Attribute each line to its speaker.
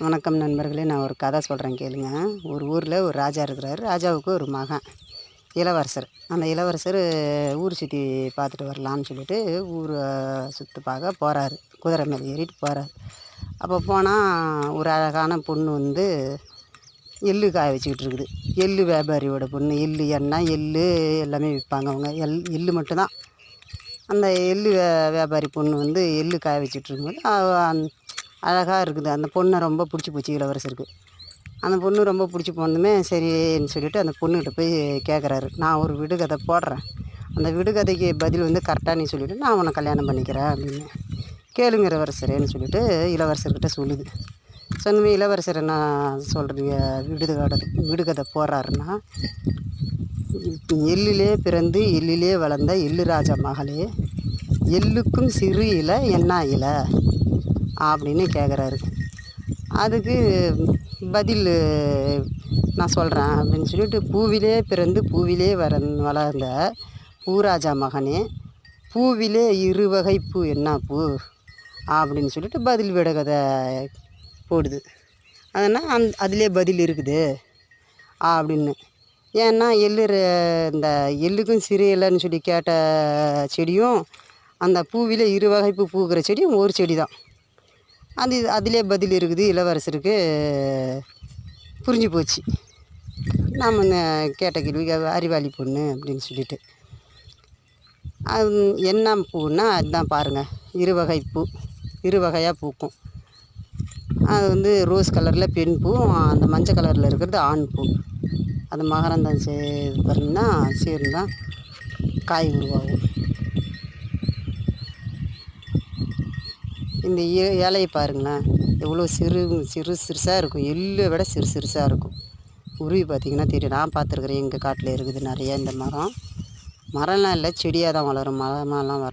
Speaker 1: வணக்கம் நண்பர்களே, நான் ஒரு கதை சொல்கிறேன் கேளுங்க. ஒரு ஊரில் ஒரு ராஜா இருக்கிறாரு. ராஜாவுக்கு ஒரு மகன் இளவரசர். அந்த இளவரசர் ஊர் சுற்றி பார்த்துட்டு வரலான்னு சொல்லிட்டு ஊரை சுற்றி பார்க்க போகிறாரு. குதிரை மேலே ஏறிட்டு போகிறாரு. அப்போ போனால் ஒரு அழகான பொண்ணு வந்து எள்ளு காய வச்சுக்கிட்டு இருக்குது. எள்ளு வியாபாரியோட பொண்ணு. எள்ளு எண்ணெய், எள்ளு எல்லாமே விற்பாங்க அவங்க. எள்ளு மட்டும்தான். அந்த எள்ளு வியாபாரி பொண்ணு வந்து எள்ளு காய வச்சுட்டு இருக்கும்போது அழகாக இருக்குது. அந்த பொண்ணை ரொம்ப பிடிச்சி போச்சு இளவரசருக்கு. அந்த பொண்ணு ரொம்ப பிடிச்சி போனதுமே சரின்னு சொல்லிவிட்டு அந்த பொண்ணுக்கிட்ட போய் கேட்குறாரு, நான் ஒரு விடுகதை போடுறேன், அந்த விடுகதைக்கு பதில் வந்து கரெக்டாக நீ சொல்லிவிட்டு நான் உன்னை கல்யாணம் பண்ணிக்கிறேன் அப்படின்னு. கேளுங்க இளவரசரேன்னு சொல்லிவிட்டு இளவரசர்கிட்ட சொல்லுது. சொன்னமே இளவரசர் என்ன சொல்கிறீங்க விடுகதை போடுறாருன்னா, எள்ளிலே பிறந்து எள்ளிலே வளர்ந்த எள்ளு ராஜா மகளே, எள்ளுக்கும் சிறு இலை என்ன இலை அப்படின்னு கேட்குறாரு. அதுக்கு பதில் நான் சொல்கிறேன் அப்படின்னு சொல்லிட்டு, பூவிலே பிறந்து பூவிலே வளர்ந்த பூராஜா மகனே, பூவிலே இருவகை பூ என்ன பூ அப்படின்னு சொல்லிட்டு பதில் விடுகதை போடுது. அதனால் அதிலே பதில் இருக்குது அப்படின்னு. ஏன்னா இந்த எள்ளுக்கும் சிறு இலைன்னு சொல்லி கேட்ட செடியும் அந்த பூவிலே இருவகை பூ பூக்கிற செடியும் ஒரு செடி தான். அதிலே பதில் இருக்குது. இளவரசருக்கு புரிஞ்சு போச்சு, நாம் கேட்ட கேள்வி அறிவாளி பொண்ணு அப்படின்னு சொல்லிட்டு. என்ன பூன்னா அதுதான் பாருங்கள், இருவகை பூ, இருவகையாக பூக்கும். அது வந்து ரோஸ் கலரில் பெண் பூ, அந்த மஞ்சள் கலரில் இருக்கிறது ஆண் பூ. அது மகரந்தம் பாருங்கன்னா சேர்ந்தான் காய் உருவாகும். இந்த இலையை பாருங்களேன், எவ்வளோ சிறுசாக இருக்கும். எள்ளை விட சிறுசாக இருக்கும். உருவி பார்த்திங்கன்னா தெரியும். நான் பார்த்துருக்குறேன், எங்கள் காட்டில் இருக்குது நிறைய இந்த மரம்லாம் இல்லை, செடியாக தான் வளரும். மரமெல்லாம்